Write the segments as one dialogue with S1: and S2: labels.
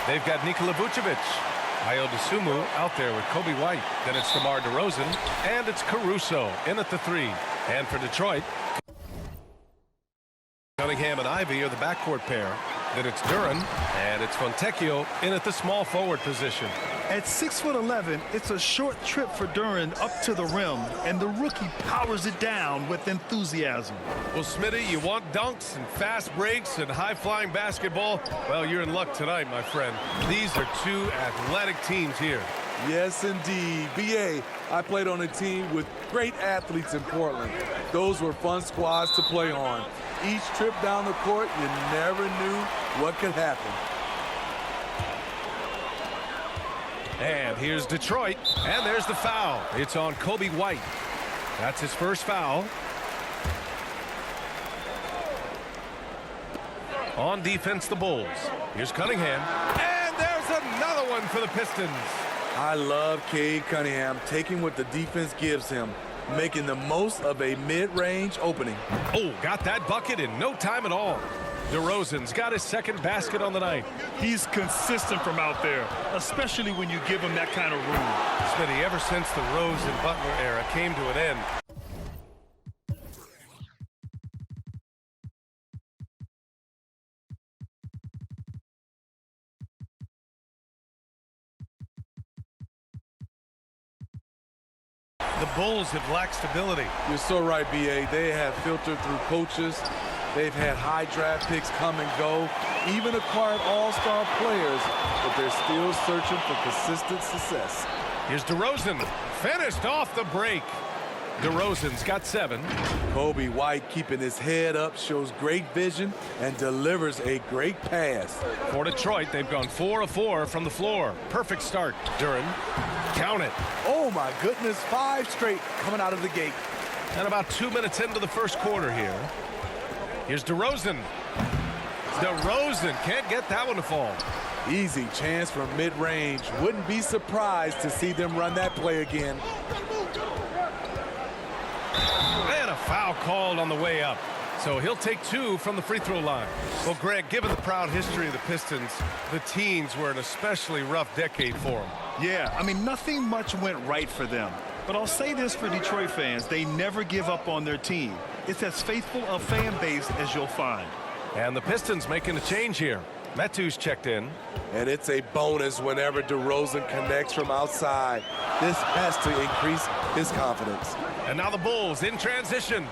S1: They've got Nikola Vucevic. Ayo Dosunmu out there with Kobe White. Then it's DeMar DeRozan. And it's Caruso in at the 3. And for Detroit, Cunningham and Ivy are the backcourt pair. Then it's Duren, and it's Fontecchio in at the small forward position.
S2: At 6'11", it's a short trip for Duren up to the rim, and the rookie powers it down with enthusiasm.
S1: Well, Smitty, you want dunks and fast breaks and high-flying basketball? Well, you're in luck tonight, my friend. These are two athletic teams here.
S3: Yes, indeed. BA, I played on a team with great athletes in Portland. Those were fun squads to play on. Each trip down the court, you never knew what could happen.
S1: And here's Detroit, and there's the foul. It's on Kobe White. That's his first foul. On defense, the Bulls. Here's Cunningham, and there's another one for the Pistons.
S3: I love Cade Cunningham taking what the defense gives him, making the most of a mid-range opening.
S1: Oh, got that bucket in no time at all. DeRozan's got his second basket on the night.
S2: He's consistent from out there, especially when you give him that kind of room.
S1: Smitty, ever since the Rose and Butler era came to an end, the Bulls have lacked stability.
S3: You're so right, BA. They have filtered through coaches. They've had high draft picks come and go, even acquired all-star players, but they're still searching for consistent success.
S1: Here's DeRozan, finished off the break. DeRozan's got 7.
S3: Kobe White keeping his head up, shows great vision, and delivers a great pass.
S1: For Detroit, they've gone 4 of 4 from the floor. Perfect start. Duren, count it.
S3: Oh my goodness, 5 straight coming out of the gate.
S1: And about 2 minutes into the first quarter here. Here's DeRozan. DeRozan can't get that one to fall.
S3: Easy chance from mid-range. Wouldn't be surprised to see them run that play again.
S1: And a foul called on the way up. So he'll take 2 from the free throw line. Well, Greg, given the proud history of the Pistons, the teens were an especially rough decade for them.
S2: Yeah, I mean, nothing much went right for them. But I'll say this for Detroit fans, they never give up on their team. It's as faithful a fan base as you'll find.
S1: And the Pistons making a change here. Metu's checked in.
S3: And it's a bonus whenever DeRozan connects from outside. This has to increase his confidence.
S1: And now the Bulls in transition.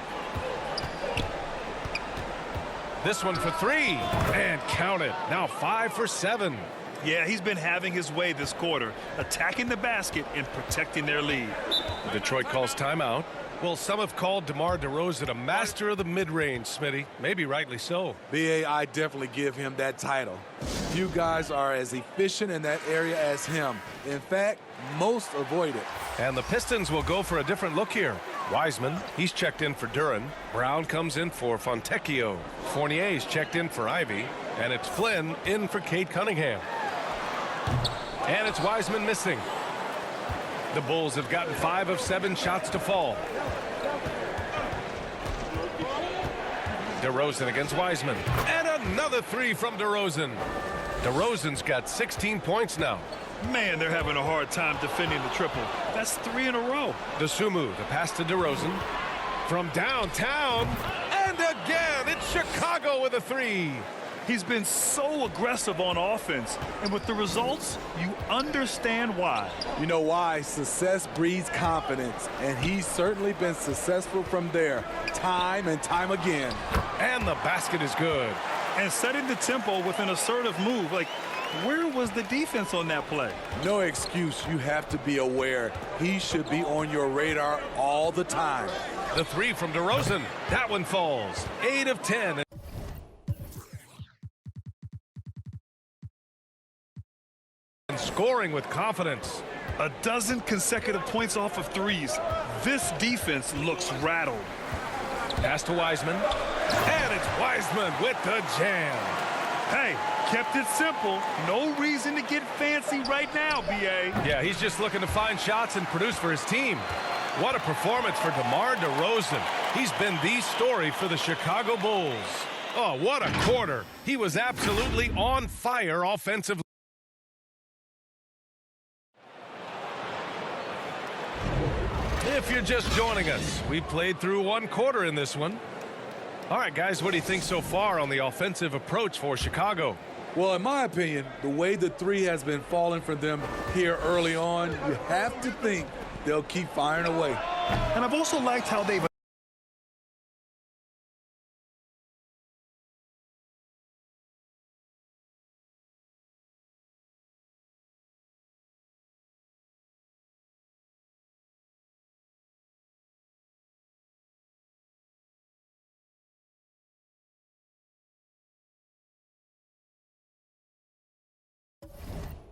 S1: This one for 3. And count it. Now 5 for 7.
S2: Yeah, he's been having his way this quarter, attacking the basket and protecting their lead.
S1: Detroit calls timeout. Well, some have called DeMar DeRozan a master of the mid-range, Smitty. Maybe rightly so.
S3: BA, I definitely give him that title. Few guys are as efficient in that area as him. In fact, most avoid it.
S1: And the Pistons will go for a different look here. Wiseman, he's checked in for Duren. Brown comes in for Fontecchio. Fournier's checked in for Ivy. And it's Flynn in for Cade Cunningham. And it's Wiseman missing. The Bulls have gotten 5 of 7 shots to fall. DeRozan against Wiseman. And another 3 from DeRozan. DeRozan's got 16 points now.
S2: Man, they're having a hard time defending the triple. That's 3 in a row.
S1: Dosunmu, the pass to DeRozan. From downtown. And again, it's Chicago with a 3.
S2: He's been so aggressive on offense, and with the results, you understand why.
S3: You know why? Success breeds confidence, and he's certainly been successful from there, time and time again.
S1: And the basket is good.
S2: And setting the tempo with an assertive move, like, where was the defense on that play?
S3: No excuse. You have to be aware. He should be on your radar all the time.
S1: The 3 from DeRozan. That one falls. 8 of 10. Scoring with confidence.
S2: A dozen consecutive points off of 3s. This defense looks rattled.
S1: Pass to Wiseman. And it's Wiseman with the jam.
S2: Hey, kept it simple. No reason to get fancy right now, B.A.
S1: Yeah, he's just looking to find shots and produce for his team. What a performance for DeMar DeRozan. He's been the story for the Chicago Bulls. Oh, what a quarter. He was absolutely on fire offensively. If you're just joining us, we played through one quarter in this one. All right, guys, what do you think so far on the offensive approach for Chicago?
S3: Well, in my opinion, the way the three has been falling for them here early on, you have to think they'll keep firing away.
S2: And I've also liked how they've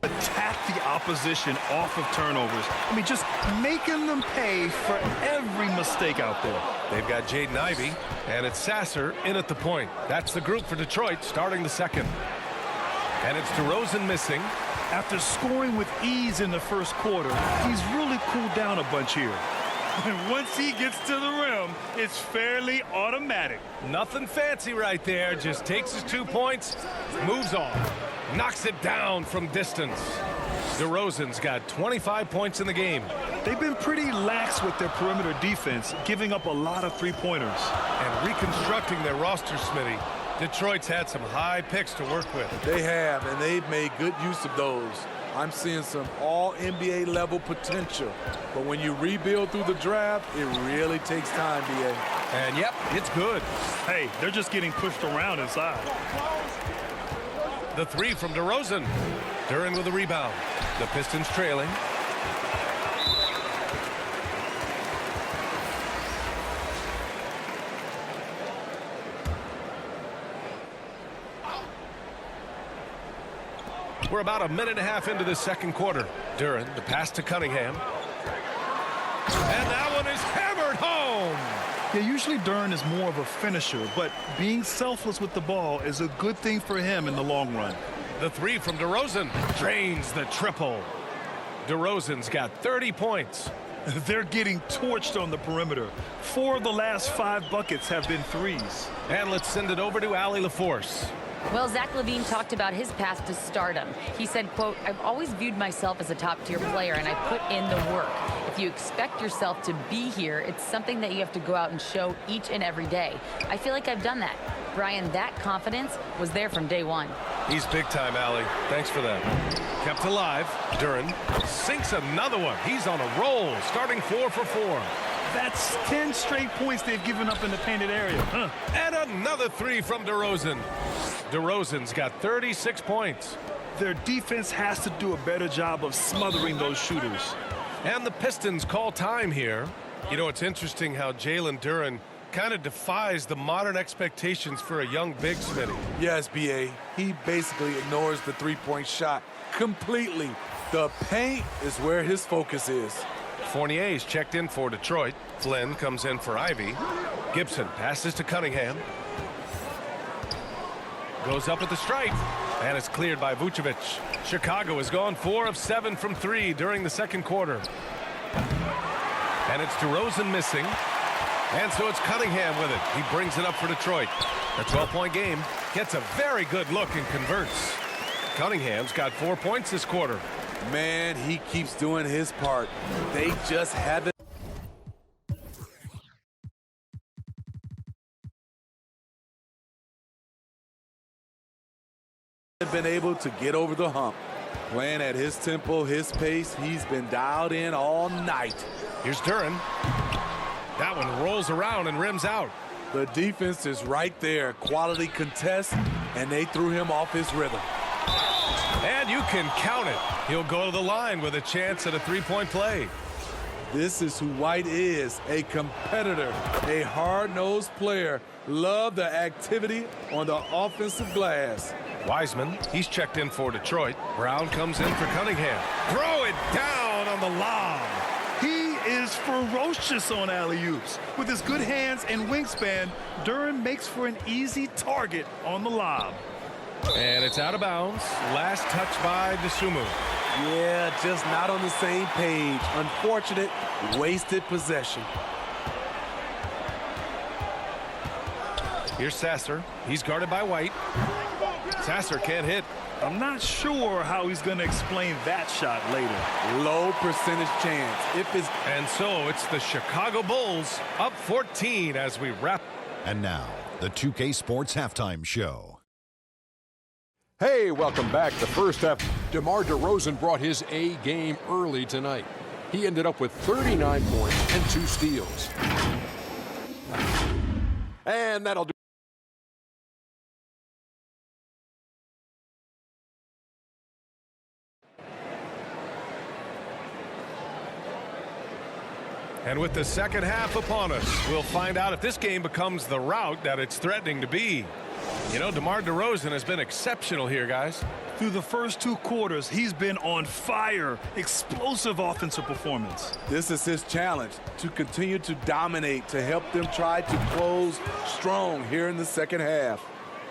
S2: attack the opposition off of turnovers. I mean, just making them pay for every mistake out there.
S1: They've got Jaden Ivey, and it's Sasser in at the point. That's the group for Detroit starting the second. And it's DeRozan missing.
S2: After scoring with ease in the first quarter, he's really cooled down a bunch here. And once he gets to the rim, it's fairly automatic.
S1: Nothing fancy right there. Just takes his 2 points, moves on, knocks it down from distance. DeRozan's got 25 points in the game.
S2: They've been pretty lax with their perimeter defense, giving up a lot of three-pointers.
S1: And reconstructing their roster, Smitty. Detroit's had some high picks to work with.
S3: They have, and they've made good use of those. I'm seeing some all-NBA level potential. But when you rebuild through the draft, it really takes time, B.A.
S1: And, yep, it's good.
S2: Hey, they're just getting pushed around inside.
S1: The three from DeRozan. Duren with a rebound. The Pistons trailing. We're about a minute and a half into the second quarter. Duren, the pass to Cunningham. And that one is hammered home.
S2: Yeah, usually Duren is more of a finisher, but being selfless with the ball is a good thing for him in the long run.
S1: The three from DeRozan drains the triple. DeRozan's got 30 points.
S2: They're getting torched on the perimeter. 4 of the last 5 buckets have been threes.
S1: And let's send it over to Allie LaForce.
S4: Well, Zach LaVine talked about his path to stardom. He said, quote, "I've always viewed myself as a top-tier player, and I put in the work. If you expect yourself to be here, it's something that you have to go out and show each and every day. I feel like I've done that." Brian, that confidence was there from day one.
S1: He's big time, Allie. Thanks for that. Kept alive. Duren sinks another one. He's on a roll, starting 4 for 4.
S2: That's 10 straight points they've given up in the painted area.
S1: And another three from DeRozan. DeRozan's got 36 points.
S2: Their defense has to do a better job of smothering those shooters.
S1: And the Pistons call time here. You know, it's interesting how Jalen Duren kind of defies the modern expectations for a young big, Smitty.
S3: Yes, B.A. He basically ignores the three-point shot completely. The paint is where his focus is.
S1: Fournier's checked in for Detroit. Flynn comes in for Ivy. Gibson passes to Cunningham. Goes up at the stripe. And it's cleared by Vucevic. Chicago has gone 4 of 7 from 3 during the second quarter. And it's DeRozan missing. And so it's Cunningham with it. He brings it up for Detroit. A 12-point game. Gets a very good look and converts. Cunningham's got 4 points this quarter.
S3: Man, he keeps doing his part. They just haven't been able to get over the hump. Playing at his tempo, his pace, he's been dialed in all night.
S1: Here's Duren. That one rolls around and rims out.
S3: The defense is right there. Quality contest, and they threw him off his rhythm.
S1: And you can count it. He'll go to the line with a chance at a three-point play.
S3: This is who White is, a competitor, a hard-nosed player. Love the activity on the offensive glass.
S1: Wiseman, he's checked in for Detroit. Brown comes in for Cunningham. Throw it down on the lob.
S2: He is ferocious on alley-oops. With his good hands and wingspan, Duren makes for an easy target on the lob.
S1: And it's out of bounds. Last touch by DeSumo.
S3: Yeah, just not on the same page. Unfortunate, wasted possession.
S1: Here's Sasser. He's guarded by White. Sasser can't hit.
S2: I'm not sure how he's going to explain that shot later.
S3: Low percentage chance.
S1: And so it's the Chicago Bulls up 14 as we wrap.
S5: And now, the 2K Sports Halftime Show.
S6: Hey, welcome back. The first half, DeMar DeRozan brought his A game early tonight. He ended up with 39 points and 2 steals. And that'll do.
S1: And with the second half upon us, we'll find out if this game becomes the rout that it's threatening to be. You know, DeMar DeRozan has been exceptional here, guys.
S2: Through the first 2 quarters, he's been on fire. Explosive offensive performance.
S3: This is his challenge, to continue to dominate, to help them try to close strong here in the second half.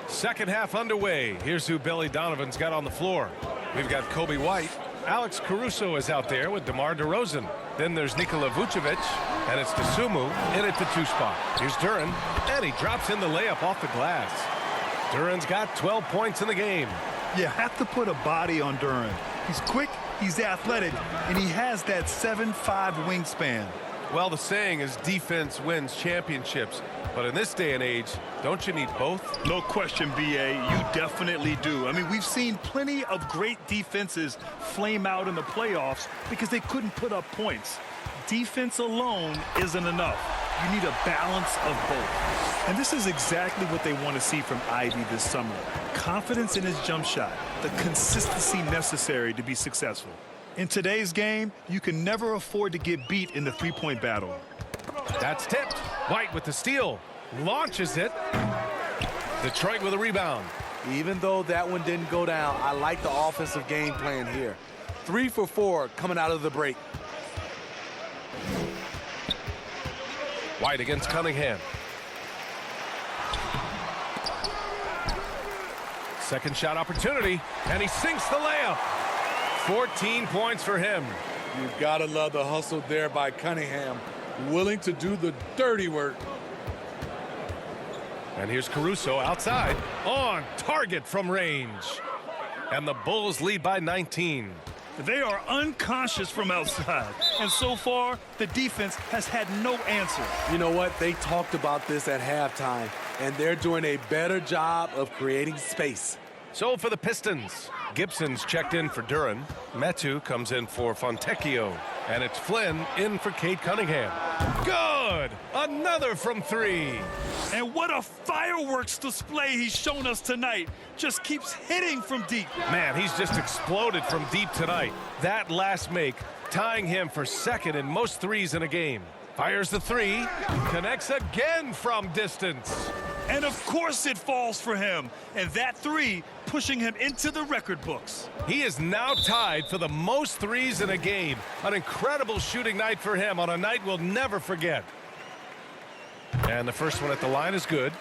S1: Second half underway. Here's who Billy Donovan's got on the floor. We've got Kobe White. Alex Caruso is out there with DeMar DeRozan. Then there's Nikola Vucevic, and it's Dosunmu in at the 2 spot. Here's Duren, and he drops in the layup off the glass. Duren's got 12 points in the game.
S2: You have to put a body on Duren. He's quick, he's athletic, and he has that 7'5" wingspan.
S1: Well, the saying is defense wins championships. But in this day and age, don't you need both?
S2: No question, B.A. You definitely do. I mean, we've seen plenty of great defenses flame out in the playoffs because they couldn't put up points. Defense alone isn't enough. You need a balance of both. And this is exactly what they want to see from Ivy this summer. Confidence in his jump shot, the consistency necessary to be successful. In today's game, you can never afford to get beat in the three-point battle.
S1: That's tipped. White with the steal. Launches it. Detroit with a rebound.
S3: Even though that one didn't go down, I like the offensive game plan here. 3 for 4 coming out of the break.
S1: White against Cunningham. Second shot opportunity, and he sinks the layup. 14 points for him.
S3: You've got to love the hustle there by Cunningham. Willing to do the dirty work.
S1: And here's Caruso outside, on target from range. And the Bulls lead by 19.
S2: They are unconscious from outside, and so far, the defense has had no answer.
S3: You know what? They talked about this at halftime, and they're doing a better job of creating space.
S1: So for the Pistons, Gibson's checked in for Duren. Metu comes in for Fontecchio. And it's Flynn in for Cade Cunningham. Good! Another from 3.
S2: And what a fireworks display he's shown us tonight. Just keeps hitting from deep.
S1: Man, he's just exploded from deep tonight. That last make, tying him for second in most threes in a game. Fires the 3, connects again from distance.
S2: And of course it falls for him. And that 3 pushing him into the record books.
S1: He is now tied for the most threes in a game. An incredible shooting night for him on a night we'll never forget. And the first one at the line is good.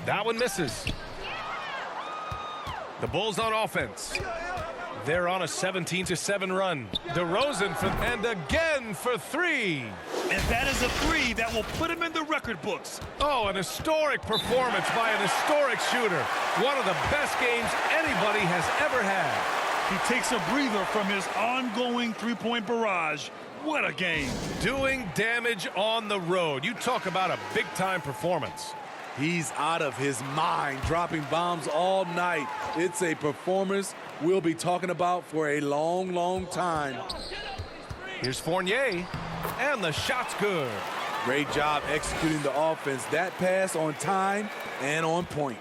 S1: That one misses. The Bulls on offense. They're on a 17-7 run. DeRozan and again for 3.
S2: And that is a 3 that will put him in the record books.
S1: Oh, an historic performance by an historic shooter. One of the best games anybody has ever had.
S2: He takes a breather from his ongoing three-point barrage. What a game.
S1: Doing damage on the road. You talk about a big-time performance.
S3: He's out of his mind, dropping bombs all night. It's a performance we'll be talking about for a long, long time.
S1: Here's Fournier, and the shot's good.
S3: Great job executing the offense. That pass on time and on point.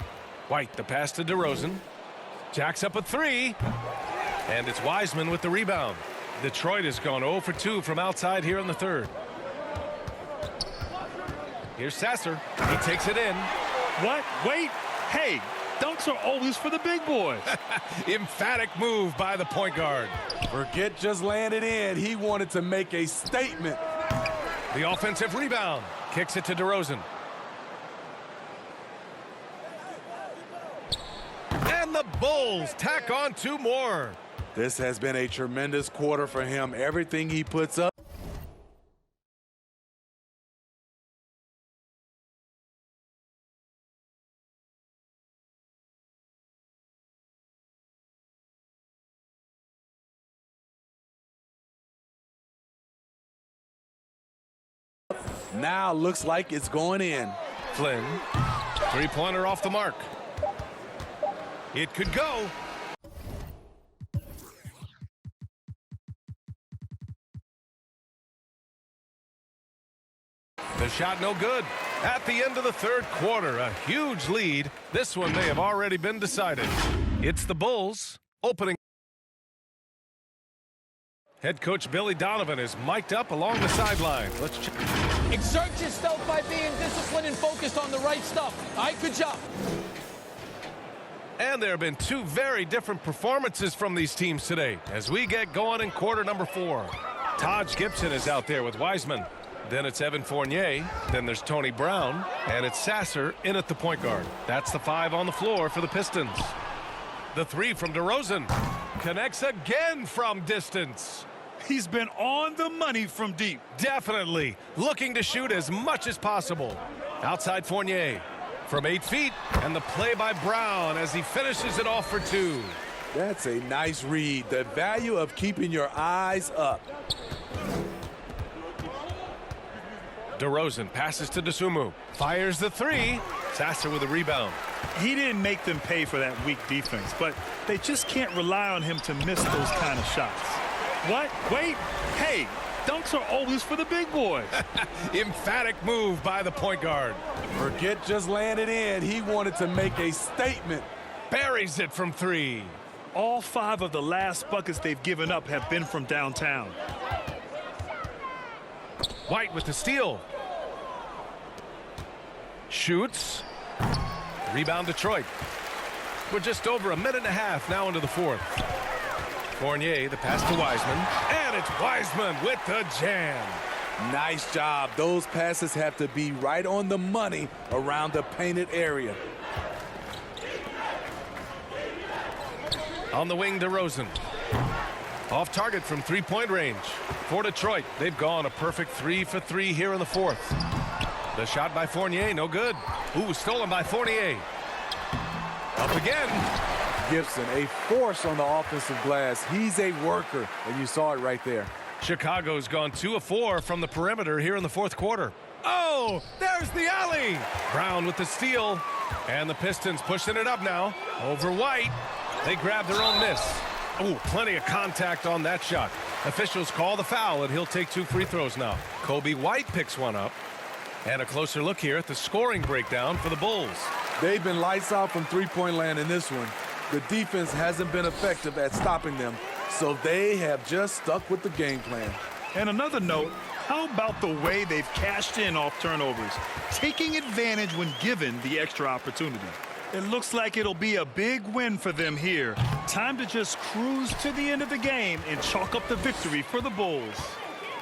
S1: White, the pass to DeRozan. Jacks up a 3, and it's Wiseman with the rebound. Detroit has gone 0 for 2 from outside here in the third. Here's Sasser. He takes it in.
S2: What? Wait. Hey, dunks are always for the big boys.
S1: Emphatic move by the point guard.
S3: Forget just laying it in. He wanted to make a statement.
S1: The offensive rebound. Kicks it to DeRozan. And the Bulls tack on 2 more.
S3: This has been a tremendous quarter for him. Everything he puts up. Now looks like it's going in.
S1: Flynn, three-pointer off the mark. It could go. The shot no good. At the end of the third quarter, a huge lead. This one may have already been decided. It's the Bulls opening. Head coach Billy Donovan is mic'd up along the sideline. Let's check.
S7: Exert yourself by being disciplined and focused on the right stuff. All right, good job.
S1: And there have been two very different performances from these teams today as we get going in quarter number 4. Taj Gibson is out there with Wiseman. Then it's Evan Fournier. Then there's Tony Brown. And it's Sasser in at the point guard. That's the 5 on the floor for the Pistons. The 3 from DeRozan. Connects again from distance.
S2: He's been on the money from deep.
S1: Definitely. Looking to shoot as much as possible. Outside Fournier. From 8 feet. And the play by Brown as he finishes it off for 2.
S3: That's a nice read. The value of keeping your eyes up.
S1: DeRozan passes to Dosunmu. Fires the 3. Sasser with a rebound.
S2: He didn't make them pay for that weak defense, but they just can't rely on him to miss those kind of shots. What? Wait. Hey, dunks are always for the big boys.
S1: Emphatic move by the point guard.
S3: Forget just laying it in. He wanted to make a statement.
S1: Buries it from 3.
S2: All 5 of the last buckets they've given up have been from downtown.
S1: White with the steal. Shoots. Rebound Detroit. We're just over a minute and a half now into the 4th. Fournier, the pass to Wiseman. And it's Wiseman with the jam.
S3: Nice job. Those passes have to be right on the money around the painted area.
S1: On the wing, DeRozan. Off target from three-point range. For Detroit, they've gone a perfect 3 for 3 here in the 4th. The shot by Fournier, no good. Ooh, stolen by Fournier. Up again.
S3: Gibson, a force on the offensive glass. He's a worker, and you saw it right there.
S1: Chicago's gone 2 of 4 from the perimeter here in the 4th quarter. Oh, there's the alley. Brown with the steal. And the Pistons pushing it up now. Over White. They grab their own miss. Oh, plenty of contact on that shot. Officials call the foul, and he'll take 2 free throws now. Kobe White picks one up. And a closer look here at the scoring breakdown for the Bulls.
S3: They've been lights out from three-point land in this one. The defense hasn't been effective at stopping them, so they have just stuck with the game plan.
S2: And another note, how about the way they've cashed in off turnovers, taking advantage when given the extra opportunity? It looks like it'll be a big win for them here. Time to just cruise to the end of the game and chalk up the victory for the Bulls.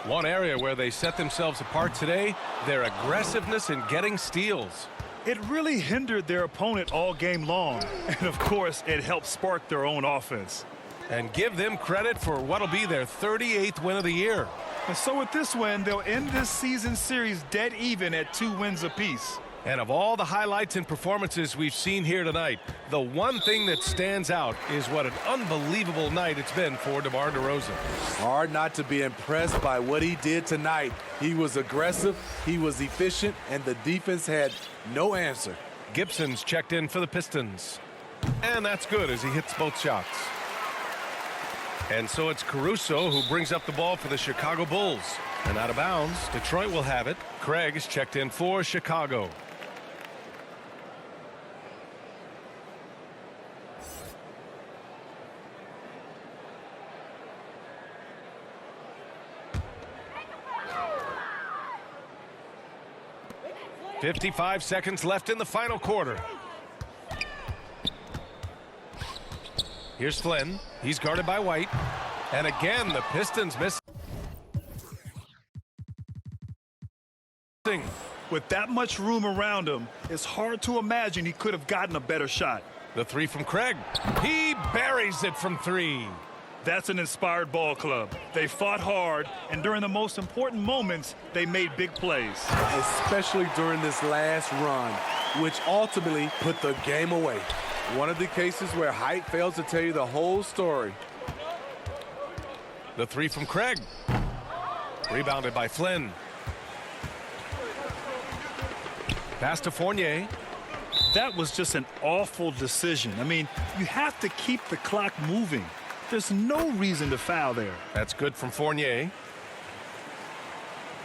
S1: One area where they set themselves apart today, their aggressiveness in getting steals.
S2: It really hindered their opponent all game long. And of course, it helped spark their own offense.
S1: And give them credit for what'll be their 38th win of the year.
S2: And so with this win, they'll end this season series dead even at 2 wins apiece.
S1: And of all the highlights and performances we've seen here tonight, the one thing that stands out is what an unbelievable night it's been for DeMar DeRozan.
S3: Hard not to be impressed by what he did tonight. He was aggressive, he was efficient, and the defense had no answer.
S1: Gibson's checked in for the Pistons. And that's good as he hits both shots. And so it's Caruso who brings up the ball for the Chicago Bulls. And out of bounds, Detroit will have it. Craig is checked in for Chicago. .55 seconds left in the final quarter. Here's Flynn. He's guarded by White. And again, the Pistons miss.
S2: With that much room around him, it's hard to imagine he could have gotten a better shot.
S1: The 3 from Craig. He buries it from 3.
S2: That's an inspired ball club. They fought hard, and during the most important moments, they made big plays.
S3: Especially during this last run, which ultimately put the game away. One of the cases where height fails to tell you the whole story.
S1: The 3 from Craig. Rebounded by Flynn. Pass to Fournier.
S2: That was just an awful decision. I mean, you have to keep the clock moving. There's no reason to foul there.
S1: That's good from Fournier.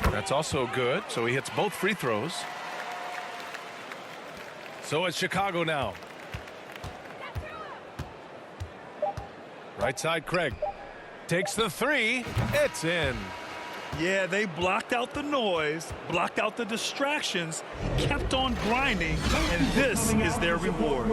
S1: That's also good, so he hits both free throws. So it's Chicago now. Right side, Craig. Takes the three. It's in.
S2: Yeah, they blocked out the noise, blocked out the distractions, kept on grinding, and this is their reward.